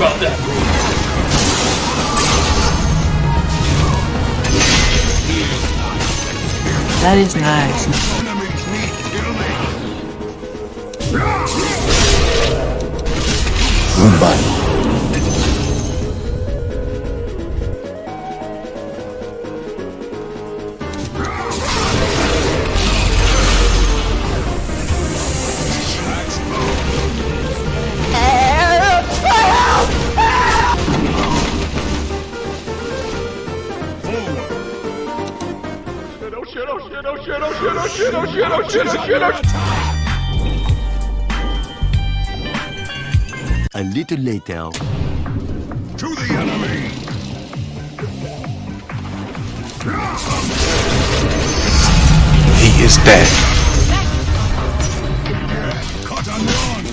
about that. That is nice. Goodbye. A little later. To the enemy! He is dead. Cut and run!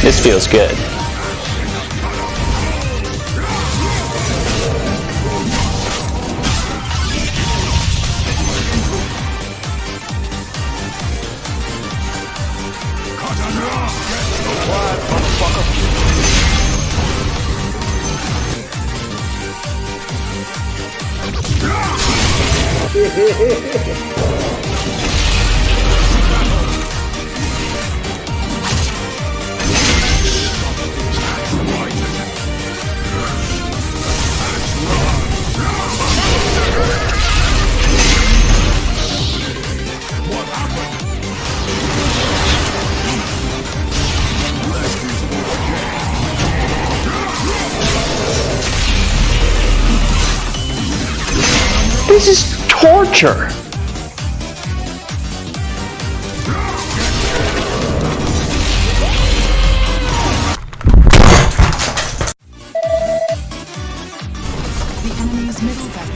This feels good. Cut and run! Get quiet, motherfucker! This is torture. The enemy's middle barracks.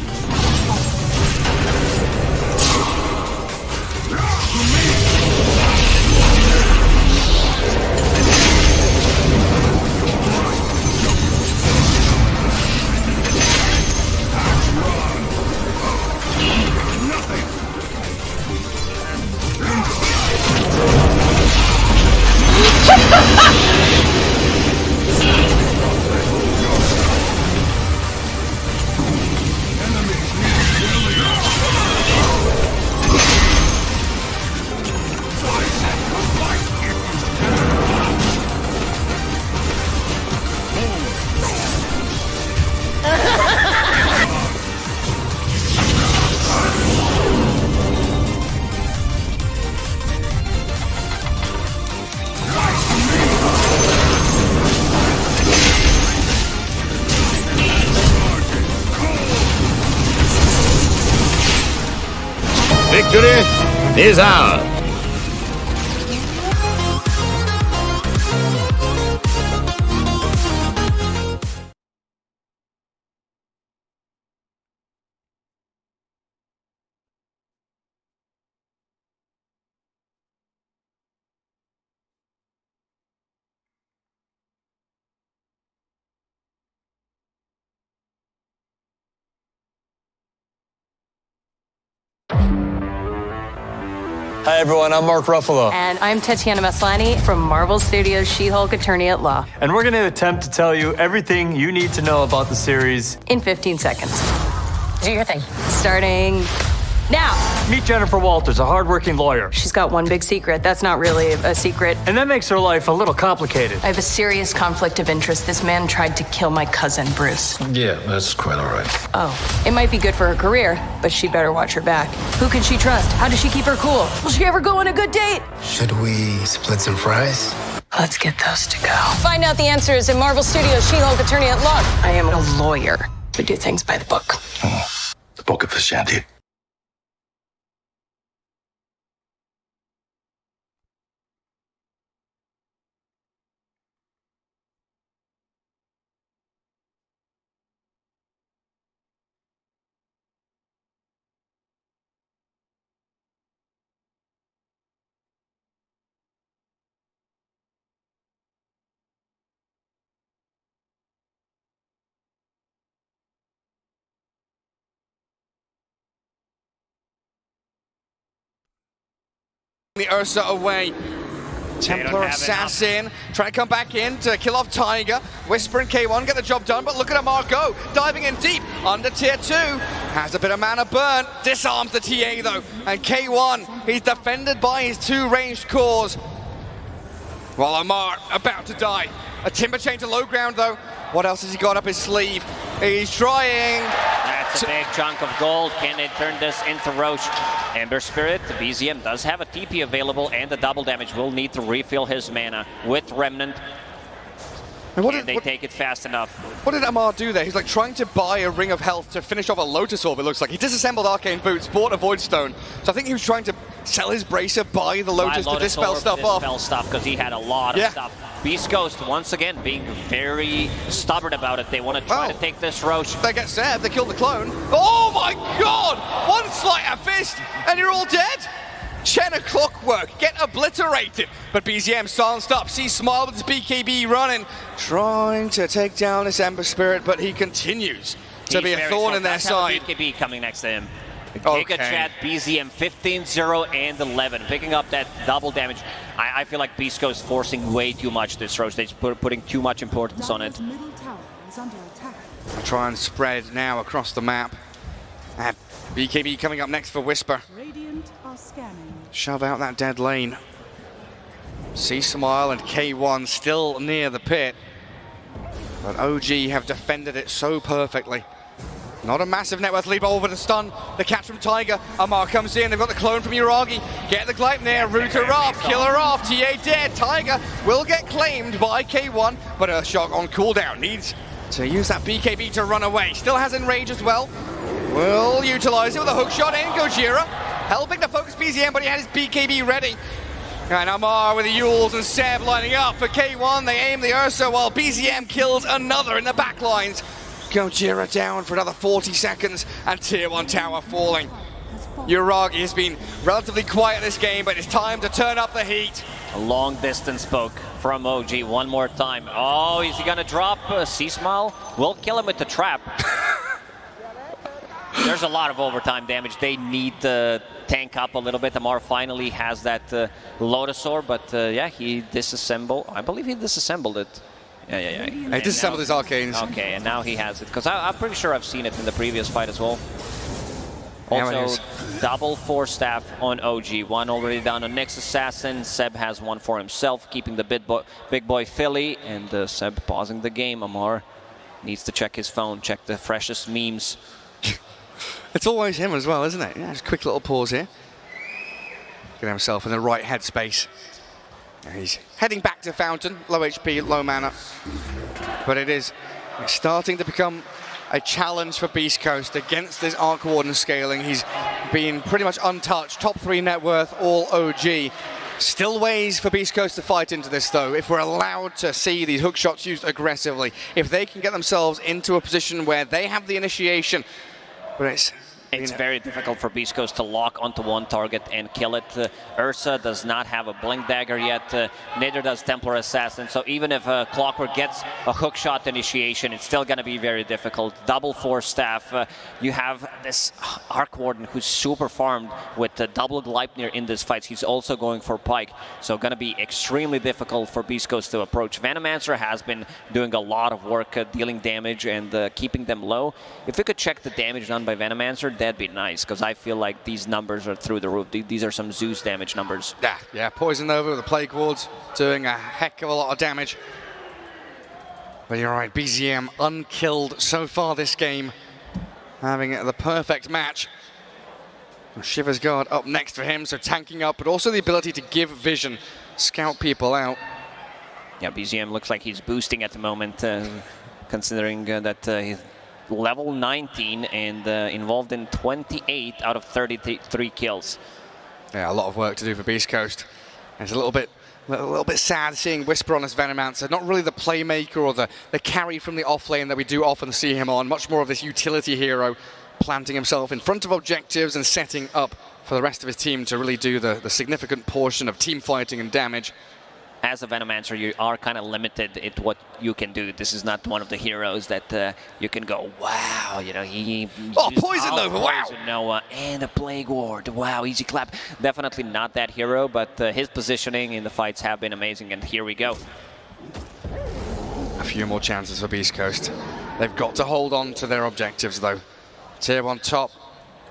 Victory is ours! Hi everyone, I'm Mark Ruffalo. And I'm Tatiana Maslany from Marvel Studios' She-Hulk Attorney at Law. And we're gonna attempt to tell you everything you need to know about the series In 15 seconds. Do your thing. Starting now. Meet Jennifer Walters, a hardworking lawyer. She's got one big secret. That's not really a secret. And that makes her life a little complicated. I have a serious conflict of interest. This man tried to kill my cousin, Bruce. Yeah, that's quite all right. Oh, it might be good for her career, but she better watch her back. Who can she trust? How does she keep her cool? Will she ever go on a good date? Should we split some fries? Let's get those to go. Find out the answers in Marvel Studios' She-Hulk Attorney at Law. I am a lawyer. We do things by the book. The Book of Ashanti. the Ursa away. Templar Assassin trying to come back in to kill off Tiger. Whisper and K1 get the job done, but look at Amar go. Diving in deep under tier 2. Has a bit of mana burn. Disarms the TA though. And K1, he's defended by his 2 ranged cores. While Amar about to die. A timber chain to low ground though. What else has he got up his sleeve? He's trying. That's a big chunk of gold. Can they turn this into Roche? Ember Spirit, the BZM does have a TP available, and the double damage will need to refill his mana with Remnant. And they take it fast enough. What did Amar do there? He's like trying to buy a ring of health to finish off a Lotus Orb, it looks like. He disassembled Arcane Boots, bought a Void Stone. So I think he was trying to sell his Bracer, buy the Lotus to dispel stuff off. Dispel stuff, because he had a lot of stuff. Beast Ghost, once again, being very stubborn about it. They want to try to take this Roche. They get sad, they kill the clone. Oh my god! One sleight of fist, and you're all dead? Cheddar Clockwork, get obliterated. But BZM silenced up, see Smile with his BKB running, trying to take down this Ember Spirit, but he continues to be a thorn in their side. BKB coming next to him. Take a chat, BZM 15-0 and 11, picking up that double damage. I feel like Beast Ghost forcing way too much this Roche. They're putting too much importance on it. I'll try and spread now across the map. And BKB coming up next for Whisper. Shove out that dead lane. See Smile and K1 still near the pit. But OG have defended it so perfectly. Not a massive net worth lead over the stun. The catch from Tiger. Amar comes in. They've got the clone from Uragi. Get the Gleipnir. Root her off. Kill her off. TA dead. Tiger will get claimed by K1. But Earthshock on cooldown. Needs to use that BKB to run away. Still has Enrage as well. Will utilize it with a hook shot in. Gojira helping to focus BZM, but he had his BKB ready. And Amar with the Yules and Seb lining up for K1. They aim the Ursa while BZM kills another in the back lines. Gojira down for another 40 seconds and tier 1 tower falling. Uragi has been relatively quiet this game, but it's time to turn up the heat. A long distance poke from OG one more time. Oh, is he gonna drop C-Smile? We'll kill him with the trap. There's a lot of overtime damage. They need to tank up a little bit. Amar finally has that Lotus Orb, but yeah, he disassembled. I believe he disassembled it. Yeah. He disassembled his arcanes. Okay, and now he has it, because I'm pretty sure I've seen it in the previous fight as well. Also, double 4-staff on OG. One already down on Nyx Assassin. Seb has one for himself, keeping the big boy Philly, and Seb pausing the game. Amar needs to check his phone, check the freshest memes. It's always him as well, isn't it? Yeah, just a quick little pause here. Get himself in the right headspace. He's heading back to Fountain, low HP, low mana. But it's starting to become a challenge for Beast Coast against this Arc Warden scaling. He's been pretty much untouched, top 3 net worth, all OG. Still ways for Beast Coast to fight into this though, if we're allowed to see these hook shots used aggressively. If they can get themselves into a position where they have the initiation. But it's very difficult for Beast Coast to lock onto one target and kill it. Ursa does not have a Blink Dagger yet, neither does Templar Assassin, so even if Clockwork gets a hook shot initiation, it's still going to be very difficult. Double 4-staff, you have this Arc Warden who's super farmed with double Gleipnir in this fight. He's also going for Pike, so going to be extremely difficult for Beast Coast to approach. Venomancer has been doing a lot of work dealing damage and keeping them low. If we could check the damage done by Venomancer, that'd be nice, because I feel like these numbers are through the roof. These are some Zeus damage numbers. Yeah, Poison over with the Plague Wards, doing a heck of a lot of damage. But you're right, BZM unkilled so far this game, having the perfect match. Shiver's Guard up next for him, so tanking up, but also the ability to give vision, scout people out. Yeah, BZM looks like he's boosting at the moment, considering that he's level 19 and involved in 28 out of 33 kills. Yeah, a lot of work to do for Beast Coast. It's a little bit sad seeing Whisper on this Venomancer. Not really the playmaker or the carry from the off lane that we do often see him on. Much more of this utility hero, planting himself in front of objectives and setting up for the rest of his team to really do the significant portion of team fighting and damage. as a Venomancer, you are kind of limited at what you can do. This is not one of the heroes that you can go, wow, you know, he Poison Nova, wow! Poison Nova and a Plague Ward, wow, easy clap. Definitely not that hero, but his positioning in the fights have been amazing, and here we go. A few more chances for Beast Coast. They've got to hold on to their objectives, though. Tier 1 top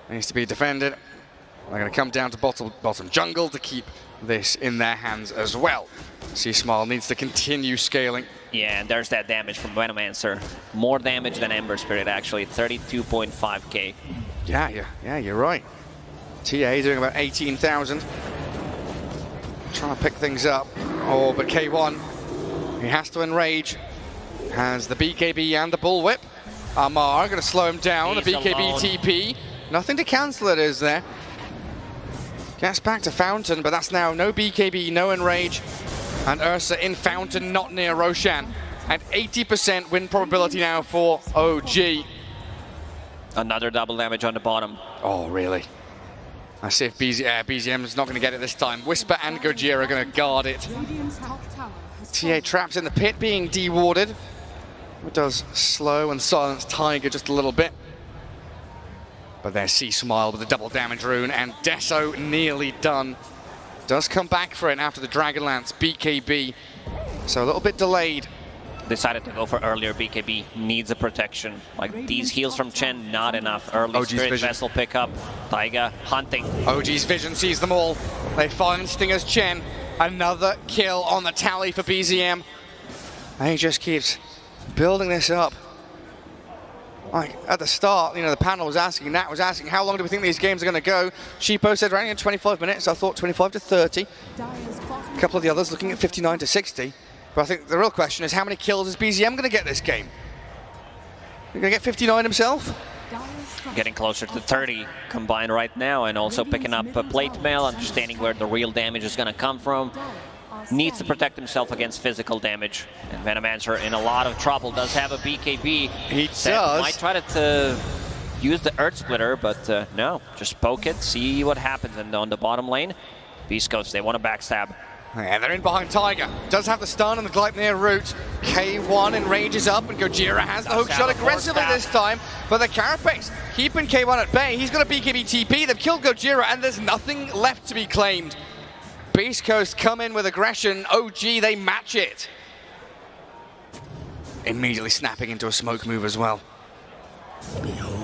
needs to be defended. They're going to come down to bottom jungle to keep this in their hands as well. C-Smile needs to continue scaling. Yeah, and there's that damage from Venomancer. More damage than Ember Spirit, actually. 32.5k. Yeah, you're right. TA doing about 18,000. Trying to pick things up. Oh, but K1, he has to enrage. Has the BKB and the Bullwhip. Amar going to slow him down. He's the BKB alone. TP. Nothing to cancel it, is there? Gets back to Fountain, but that's now no BKB, no enrage. And Ursa in Fountain, not near Roshan. At 80% win probability now for OG. Another double damage on the bottom. Oh, really? I see if BZM is not going to get it this time. Whisper and Gojira are going to guard it. TA traps in the pit, being dewarded. It does slow and silence Tiger just a little bit. But there's C-Smile with the double damage rune, and Deso nearly done. Does come back for it after the Dragonlance BKB. So a little bit delayed. Decided to go for earlier BKB, needs a protection. Like these heals from Chen, not enough. Early OG's Spirit vision. Vessel pickup, Taiga hunting. OG's vision sees them all. They find Stinger's Chen. Another kill on the tally for BZM. And he just keeps building this up. Like at the start, you know, the panel was asking, Nat was asking, how long do we think these games are going to go? Sheepo said running in 25 minutes. I thought 25 to 30. A couple of the others looking at 59 to 60. But I think the real question is, how many kills is BZM going to get this game? You're going to get 59 himself? Getting closer to 30 combined right now, and also picking up a plate mail, understanding where the real damage is going to come from. Needs to protect himself against physical damage. And Venomancer in a lot of trouble, does have a BKB. He does. Might try to use the Earth Splitter, but no, just poke it, see what happens. And on the bottom lane, Beast Coast, they want to backstab. Yeah, they're in behind Tiger. Does have the stun and the Gleipnir route. K1 enrages up, and Gojira has the hook shot aggressively this time. But the Carapace keeping K1 at bay. He's got a BKB TP. They've killed Gojira, and there's nothing left to be claimed. Beast Coast come in with aggression. OG, they match it. Immediately snapping into a smoke move as well.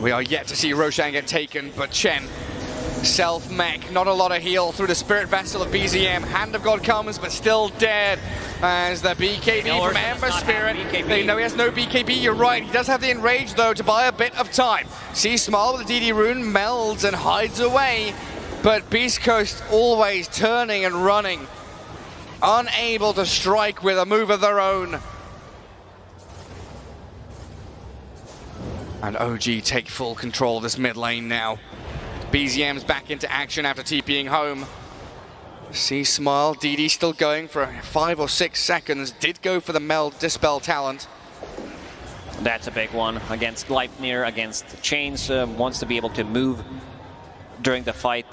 We are yet to see Roshan get taken, but Chen, self-mech, not a lot of heal through the Spirit Vessel of BZM. Hand of God comes, but still dead. As the BKB from Ember Spirit. They know he has no BKB, you're right. He does have the Enrage, though, to buy a bit of time. C-Smile with the DD rune melds and hides away. But Beast Coast always turning and running. Unable to strike with a move of their own. And OG take full control of this mid lane now. BZM's back into action after TPing home. C-Smile, DD still going for 5 or 6 seconds. Did go for the meld dispel talent. That's a big one against Gleipnir, against Chains. Wants to be able to move during the fight.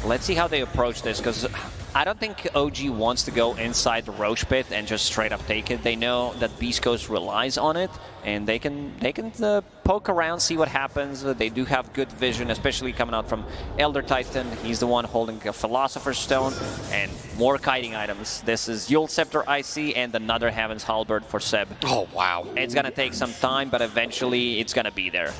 Let's see how they approach this, because I don't think OG wants to go inside the Roche pit and just straight up take it. They know that Beast Coast relies on it, and they can poke around, see what happens. They do have good vision, especially coming out from Elder Titan. He's the one holding a Philosopher's Stone and more kiting items. This is Yule Scepter IC and another Heaven's Halberd for Seb. Oh, wow. It's going to take some time, but eventually it's going to be there.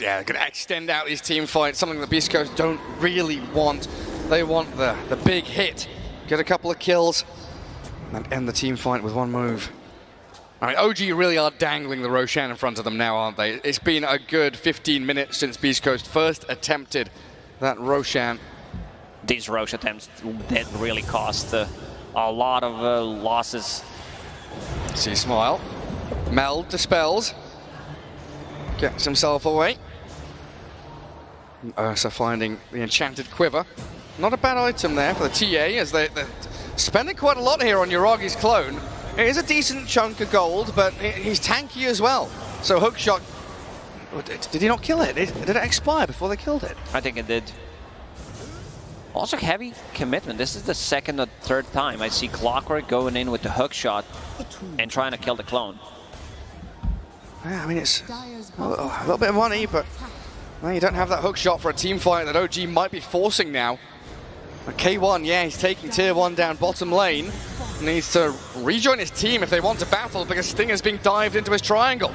Yeah, going to extend out these team fights, something that Beast Coast don't really want. They want the big hit, get a couple of kills, and end the team fight with one move. All right, OG really are dangling the Roshan in front of them now, aren't they? It's been a good 15 minutes since Beast Coast first attempted that Roshan. These Roche attempts did really cost a lot of losses. C-Smile, Meld dispels, gets himself away. Ursa finding the Enchanted Quiver. Not a bad item there for the TA, as they're spending quite a lot here on Yuragi's clone. It is a decent chunk of gold, but he's tanky as well. So hookshot, did he not kill it? Did it expire before they killed it? I think it did. Also heavy commitment. This is the second or third time I see Clockwork going in with the hook shot and trying to kill the clone. Yeah, I mean, it's a little bit of money, but well, you don't have that hook shot for a team fight that OG might be forcing now. But K1, yeah, he's taking tier 1 down bottom lane. Needs to rejoin his team if they want to battle, because Stinger's being dived into his triangle.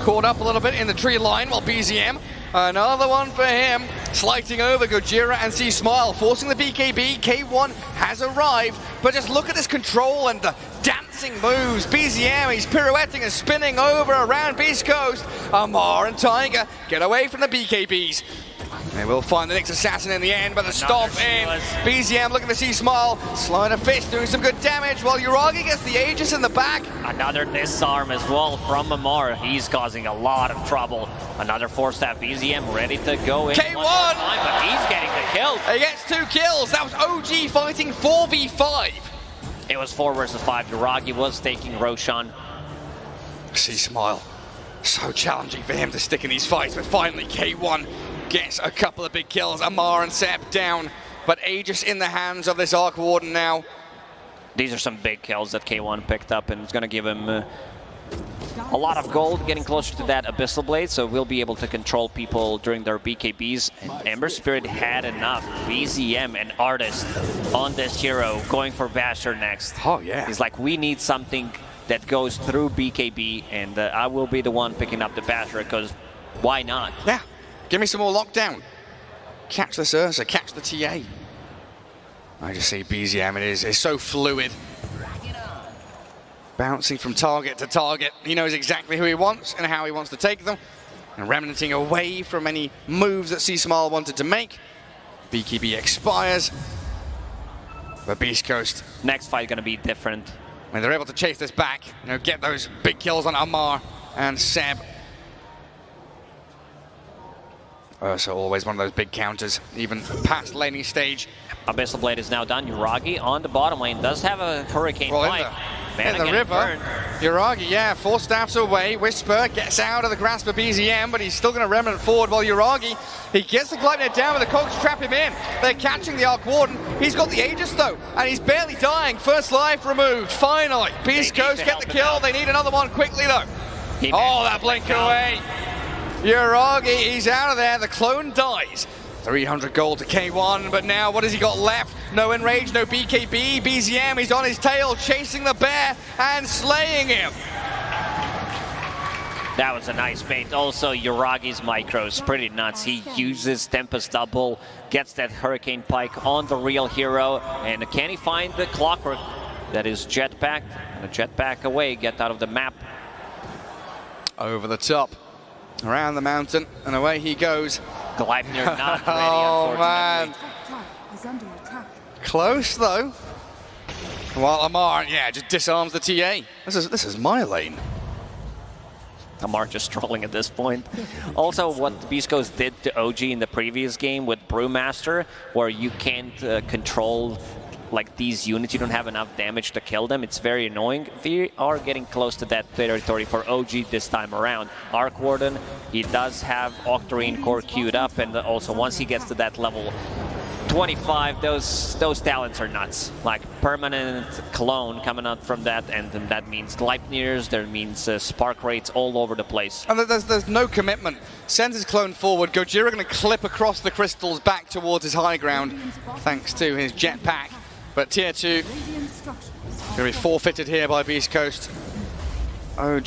Caught up a little bit in the tree line, while BZM, another one for him, slighting over Gojira and C-Smile, forcing the BKB. K1 has arrived, but just look at this control and the dancing moves. BZM, he's pirouetting and spinning over around Beast Coast. Amar and Tiger get away from the BKBs. They will find the next assassin in the end, but the stomp in. BZM looking for C-Smile, sliding a fist, doing some good damage, while Uragi gets the Aegis in the back. Another disarm as well from Amar. He's causing a lot of trouble. Another 4-staff BZM ready to go in. K1! Time, but he's getting the kills. He gets 2 kills. That was OG fighting 4v5. It was 4 versus 5. Uragi was taking Roshan. C-Smile. So challenging for him to stick in these fights, but finally K1 gets a couple of big kills. Amar and Seb down, but Aegis in the hands of this Arc Warden now. These are some big kills that K1 picked up, and it's going to give him a lot of gold, getting closer to that Abyssal Blade, so we'll be able to control people during their BKBs. And Ember Spirit had enough. BZM and Artist on this hero, going for Basher next. Oh, yeah. He's like, we need something that goes through BKB, and I will be the one picking up the Basher, because why not? Yeah. Give me some more lockdown. Catch this Ursa, catch the TA. I just see BZM, it is so fluid. Bouncing from target to target. He knows exactly who he wants and how he wants to take them. And remnanting away from any moves that C-Smile wanted to make. BKB expires. But Beast Coast. Next fight gonna be different. I mean, they're able to chase this back, get those big kills on Amar and Seb. So always one of those big counters, even past laning stage. Abyssal Blade is now done. Uragi on the bottom lane does have a Hurricane Pipe. In the river, Uragi, yeah, 4 staffs away. Whisper gets out of the grasp of BZM, but he's still going to remnant forward, while Uragi, he gets the Gleipnir down with the Cogs to trap him in. They're catching the Arc Warden. He's got the Aegis though, and he's barely dying. First life removed, finally. Beast Coast get the kill. They need another one quickly though. Oh, that blink away. Uragi, he's out of there. The clone dies. 300 gold to K1, but now what has he got left? No Enrage, no BKB. BZM, he's on his tail, chasing the bear and slaying him. That was a nice bait. Also, Uragi's micro is pretty nuts. He uses Tempest Double, gets that Hurricane Pike on the real hero, and can he find the Clockwork that is jetpacked? And a jetpack away, get out of the map. Over the top, around the mountain, and away he goes. Gleipnir not ready, oh man, close though. While Amar, yeah, just disarms the TA. This is my lane. Amar just trolling at this point. Also, what Beast Coast did to OG in the previous game with Brewmaster, where you can't control like these units, you don't have enough damage to kill them. It's very annoying. We are getting close to that territory for OG this time around. Arc Warden, he does have Octarine Core queued up, and also once he gets to that level 25, those talents are nuts. Like permanent clone coming out from that, and that means Gleipnirs, that means spark rates all over the place. And there's no commitment. Sends his clone forward. Gojira going to clip across the crystals back towards his high ground, thanks to his jetpack. But tier 2 going to be forfeited here by Beast Coast. OG,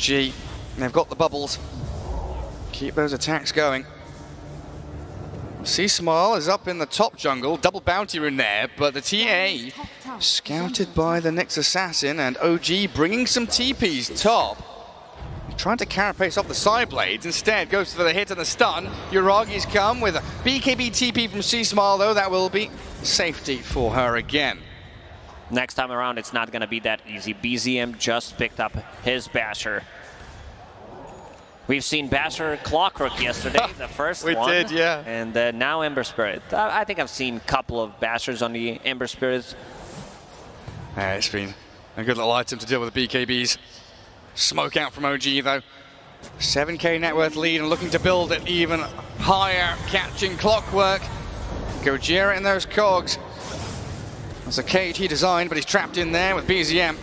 they've got the bubbles. Keep those attacks going. C-Smile is up in the top jungle, double bounty rune there, but the TA scouted by the next assassin, and OG bringing some TPs top. Trying to carapace off the side blades, instead goes for the hit and the stun. Uragi's come with a BKB TP from C-Smile though, that will be safety for her again. Next time around, it's not going to be that easy. BZM just picked up his Basher. We've seen Basher Clockwork yesterday, the first one. We did, yeah. And now Ember Spirit. I think I've seen a couple of Bashers on the Ember Spirits. It's been a good little item to deal with the BKBs. Smoke out from OG though. 7k net worth lead and looking to build it even higher. Catching Clockwork. Gojira in those cogs. That's a cage he designed, but he's trapped in there with BZM.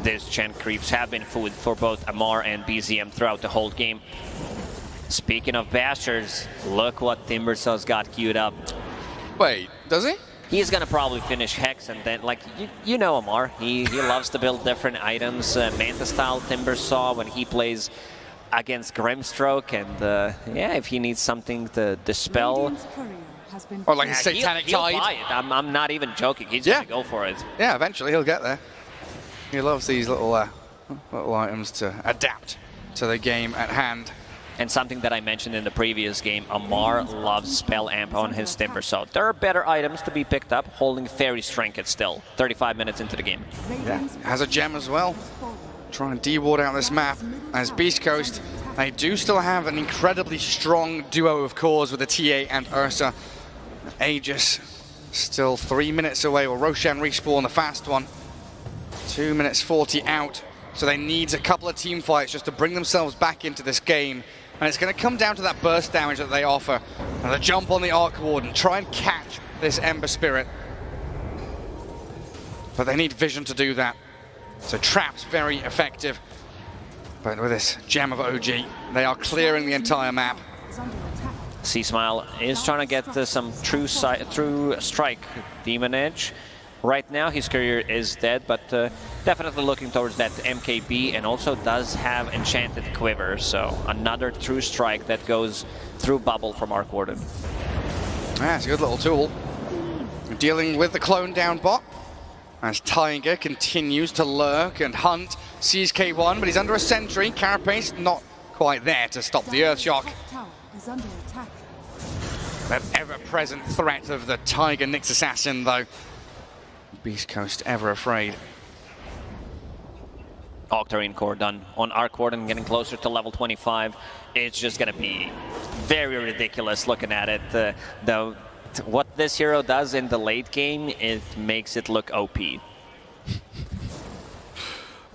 These Chen creeps have been food for both Amar and BZM throughout the whole game. Speaking of bashers, look what Timbersaw's got queued up. Wait, does he? He's gonna probably finish Hex and then, like, you know Amar. He loves to build different items. Manta-style Timbersaw when he plays against Grimstroke, and yeah, if he needs something to dispel. Or like a Satanic he'll Tide. buy it. I'm not even joking. He's gonna go for it. Yeah, eventually he'll get there. He loves these little items to adapt to the game at hand. And something that I mentioned in the previous game, Amar loves Spell Amp on his Timbersaw. There are better items to be picked up, holding Fairy's Trinket still, 35 minutes into the game. Yeah, has a gem as well. Trying to de-ward out this map as Beast Coast. They do still have an incredibly strong duo of cores with the TA and Ursa. Aegis still 3 minutes away, or Roshan respawn the fast one. 2 minutes 40 out, so they need a couple of team fights just to bring themselves back into this game. And it's going to come down to that burst damage that they offer. And the jump on the Arc Warden, try and catch this Ember Spirit. But they need vision to do that. So Trap's very effective. But with this gem of OG, they are clearing the entire map. C-Smile is trying to get some true strike Demon Edge. Right now his career is dead, but definitely looking towards that MKB, and also does have Enchanted Quiver, so another true strike that goes through Bubble from Arc Warden. Yeah, it's a good little tool. Dealing with the clone down bot as Tiger continues to lurk and hunt. Sees K1, but he's under a sentry. Carapace not quite there to stop the Earthshock. That ever-present threat of the Tiger Nyx Assassin, though. Beast Coast ever afraid. Octarine core done on Arc Warden, getting closer to level 25. It's just going to be very ridiculous looking at it. Though what this hero does in the late game, it makes it look OP. It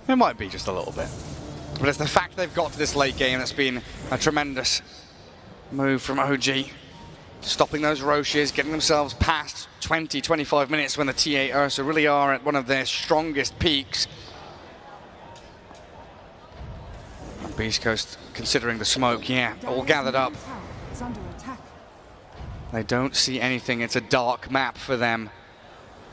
might be just a little bit. But it's the fact they've got to this late game that's been a tremendous move from OG. Stopping those Roches, getting themselves past 20, 25 minutes when the TA Ursa really are at one of their strongest peaks. Beast Coast considering the smoke, yeah, all gathered up. They don't see anything, it's a dark map for them.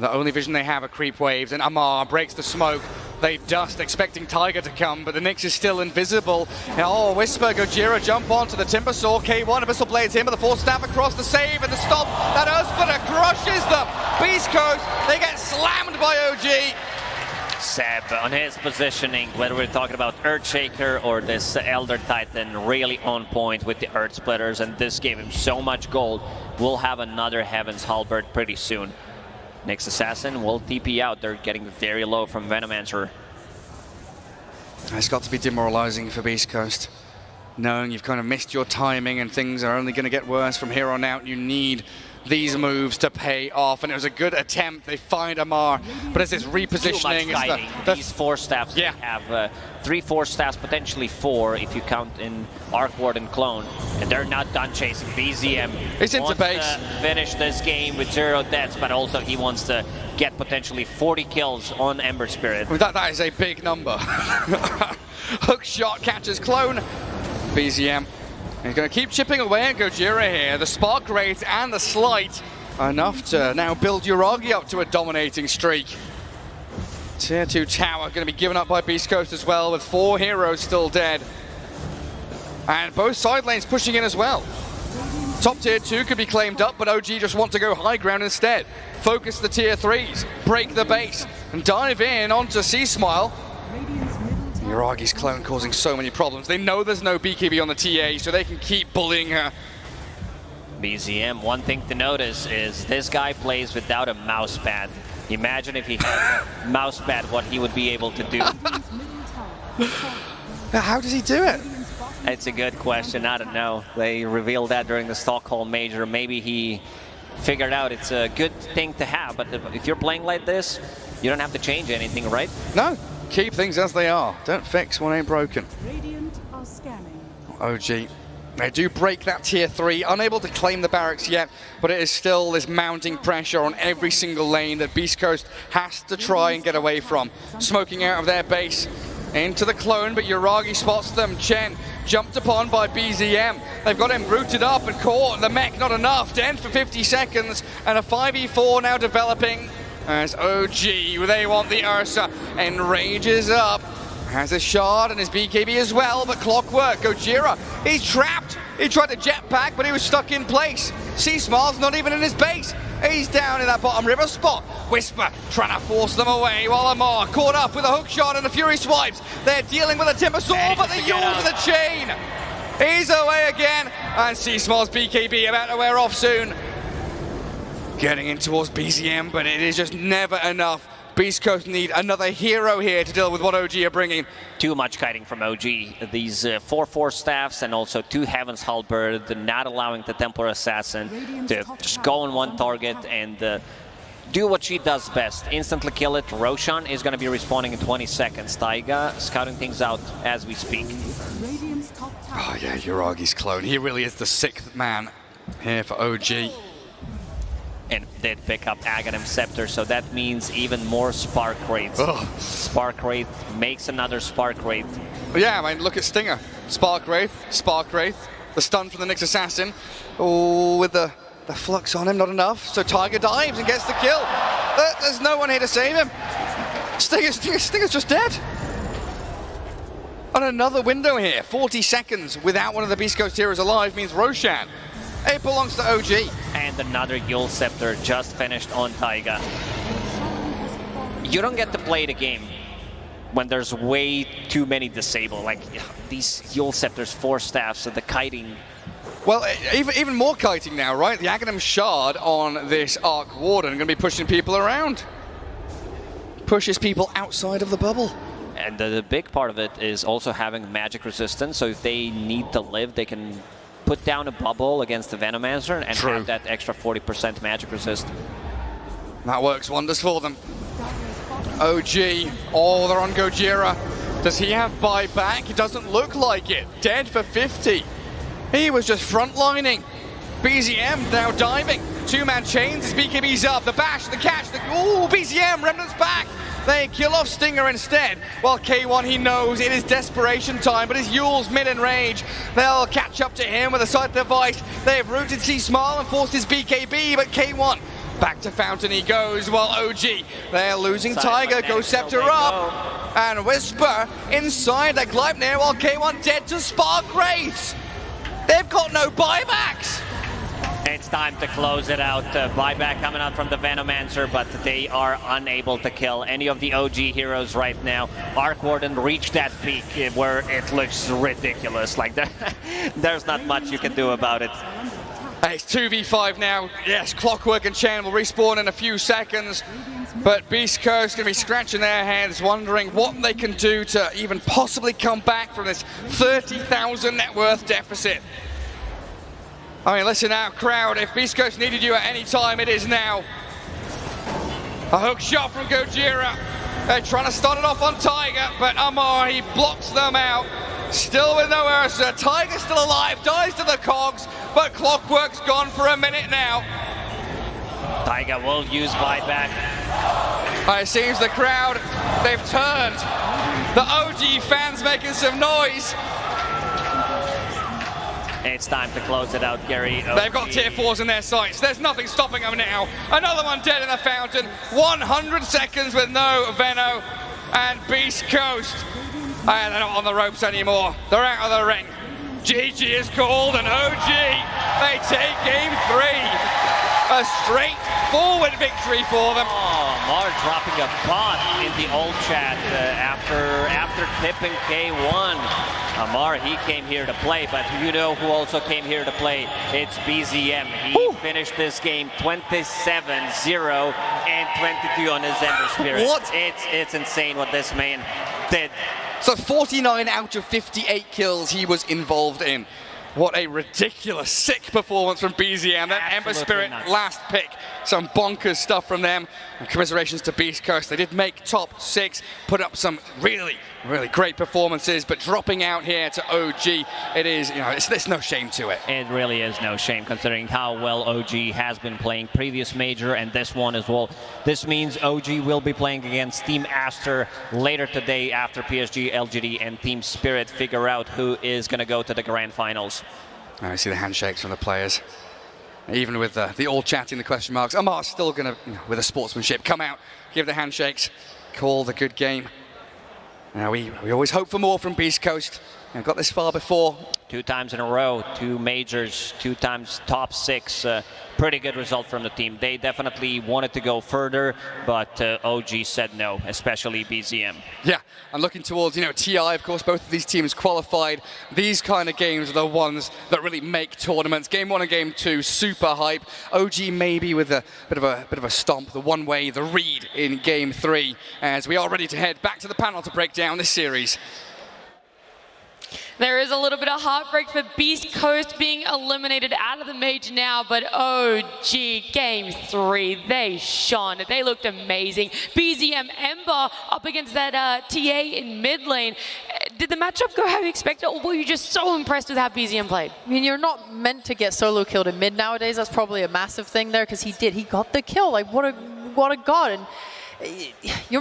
The only vision they have are creep waves, and Amar breaks the smoke. They dust, expecting Tiger to come, but the Nyx is still invisible. Oh, Whisper, Gojira jump onto the Timbersaw. K1, Abyssal Blades him, but the force staff across the save and the stop. That Earthsplitter crushes them. Beast Coast, they get slammed by OG. Seb on his positioning, whether we're talking about Earthshaker or this Elder Titan, really on point with the Earth Splitters, and this gave him so much gold. We'll have another Heaven's Halberd pretty soon. Nyx Assassin will TP out. They're getting very low from Venomancer. It's got to be demoralizing for Beast Coast, knowing you've kind of missed your timing and things are only going to get worse from here on out. You need these moves to pay off, and it was a good attempt. They find Amar, but it's this repositioning. Too much guiding. These force staffs, yeah, have 3 force staffs, potentially 4 if you count in Arc Warden clone, and they're not done chasing. BZM it's into base. To finish this game with 0 deaths, but also he wants to get potentially 40 kills on Ember Spirit. That is a big number. Hook shot catches clone. BZM. He's going to keep chipping away at Gojira here. The Spark Rate and the Slight enough to now build Uragi up to a dominating streak. Tier 2 tower going to be given up by Beast Coast as well, with 4 heroes still dead. And both side lanes pushing in as well. Top tier 2 could be claimed up, but OG just want to go high ground instead. Focus the tier 3s, break the base, and dive in onto C-Smile. Uragi's clone causing so many problems. They know there's no BKB on the TA, so they can keep bullying her. BZM, one thing to notice is this guy plays without a mouse pad. Imagine if he had a mouse pad, what he would be able to do. How does he do it? It's a good question. I don't know. They revealed that during the Stockholm Major. Maybe he figured out it's a good thing to have, but if you're playing like this, you don't have to change anything, right? No. Keep things as they are. Don't fix what ain't broken. OG They do break that tier 3, unable to claim the barracks yet, but it is still this mounting pressure on every single lane that Beast Coast has to try and get away from. Smoking out of their base into the clone, but Yuragi spots them. Chen jumped upon by BZM. They've got him rooted up and caught. The mech not enough. Den for 50 seconds, and a 5v4 now developing as OG, they want the Ursa, and rages up. Has a shard and his BKB as well, but Clockwork, Gojira, he's trapped. He tried to jetpack, but he was stuck in place. Seasmar's not even in his base. He's down in that bottom river spot. Whisper trying to force them away, while Amar caught up with a hook shot and the Fury swipes. They're dealing with a Timber Sword, but they use with a chain. He's away again, and Seasmar's BKB about to wear off soon. Getting in towards BZM, but it is just never enough. Beast Coast need another hero here to deal with what OG are bringing. Too much kiting from OG. These 4-4 staffs and also 2 Heaven's Halberd, not allowing the Templar Assassin to just go on one target and do what she does best. Instantly kill it. Roshan is going to be respawning in 20 seconds. Taiga scouting things out as we speak. Oh yeah, Yuragi's clone. He really is the 6th man here for OG. And did pick up Aghanim Scepter, so that means even more Spark Wraiths. Spark Wraith makes another Spark Wraith. Yeah, I mean, look at Stinger. Spark Wraith, the stun from the Nyx Assassin. Oh, with the flux on him, not enough. So Tiger dives and gets the kill. There's no one here to save him. Stinger's just dead. And another window here, 40 seconds without one of the Beast Coast heroes alive means Roshan. It belongs to OG. And another Yule Scepter just finished on Taiga. You don't get to play the game when there's way too many disabled. Like these Yule Scepters, 4 staffs, so the kiting. Well, even more kiting now, right? The Aghanim Shard on this Arc Warden going to be pushing people around. Pushes people outside of the bubble. And the big part of it is also having magic resistance, so if they need to live, they can put down a bubble against the Venomancer and have that extra 40% magic resist. That works wonders for them. OG, oh, they're on Gojira. Does he have buyback? It doesn't look like it. Dead for 50. He was just frontlining. BZM now diving. 2-man chains, his BKB's up. The bash, the catch, ooh, BZM, Remnant's back. They kill off Stinger instead, while K1, he knows it is desperation time, but his Yule's mid in range. They'll catch up to him with a sight device. They've rooted C-Smile and forced his BKB, but K1, back to Fountain he goes, while OG, they're losing Tiger, go Scepter up, and Whisper inside the Gleipnir, while K1 dead to Spark Wraiths. They've got no buybacks. It's time to close it out. Buyback coming out from the Venomancer, but they are unable to kill any of the OG heroes right now. Arc Warden reached that peak where it looks ridiculous. Like there's not much you can do about it. It's 2v5 now. Yes, Clockwork and Chen will respawn in a few seconds, but Beast Coast going to be scratching their heads, wondering what they can do to even possibly come back from this 30,000 net worth deficit. I mean, listen out, crowd. If Beast Coast needed you at any time, it is now. A hook shot from Gojira. They're trying to start it off on Tiger, but Amar, he blocks them out. Still with no Ursa. Tiger's still alive, dies to the cogs, but Clockwork's gone for a minute now. Tiger will use buyback. It seems the crowd, they've turned. The OG fans making some noise. It's time to close it out, Gary. They've got tier 4s in their sights. There's nothing stopping them now. Another one dead in the fountain. 100 seconds with no Veno. And Beast Coast. And they're not on the ropes anymore. They're out of the ring. GG is called, and OG, they take game 3. A straightforward victory for them. Oh, Mar dropping a bot in the old chat after tipping K1. Amar, he came here to play, but you know who also came here to play? It's BZM. He finished this game 27-0 and 22 on his Ender Spirit. What? It's insane what this man did. So 49 out of 58 kills he was involved in. What a ridiculous, sick performance from BZM. That Ember Spirit nuts. Last pick. Some bonkers stuff from them. And commiserations to Beast Coast. They did make top 6, put up some really Really great performances, but dropping out here to OG, it is, there's no shame to it. It really is no shame considering how well OG has been playing previous major and this one as well. This means OG will be playing against Team Aster later today after PSG, LGD, and Team Spirit figure out who is going to go to the grand finals. I see the handshakes from the players. Even with the all chatting, the question marks, Amar's still going to, with a sportsmanship, come out, give the handshakes, call the good game. Now we always hope for more from Beast Coast. I've got this far before. 2 times in a row, 2 majors, 2 times top 6. Pretty good result from the team. They definitely wanted to go further, but OG said no, especially BZM. Yeah, and looking towards, TI, of course, both of these teams qualified. These kind of games are the ones that really make tournaments. Game 1 and Game 2, super hype. OG maybe with a bit of a stomp, the one way, the read in Game 3, as we are ready to head back to the panel to break down this series. There is a little bit of heartbreak for Beast Coast being eliminated out of the major now, but OG, Game 3, they shone. They looked amazing. BZM Ember up against that TA in mid lane. Did the matchup go how you expected, or were you just so impressed with how BZM played? I mean, you're not meant to get solo killed in mid nowadays. That's probably a massive thing there, because he got the kill. Like, what a god. And you're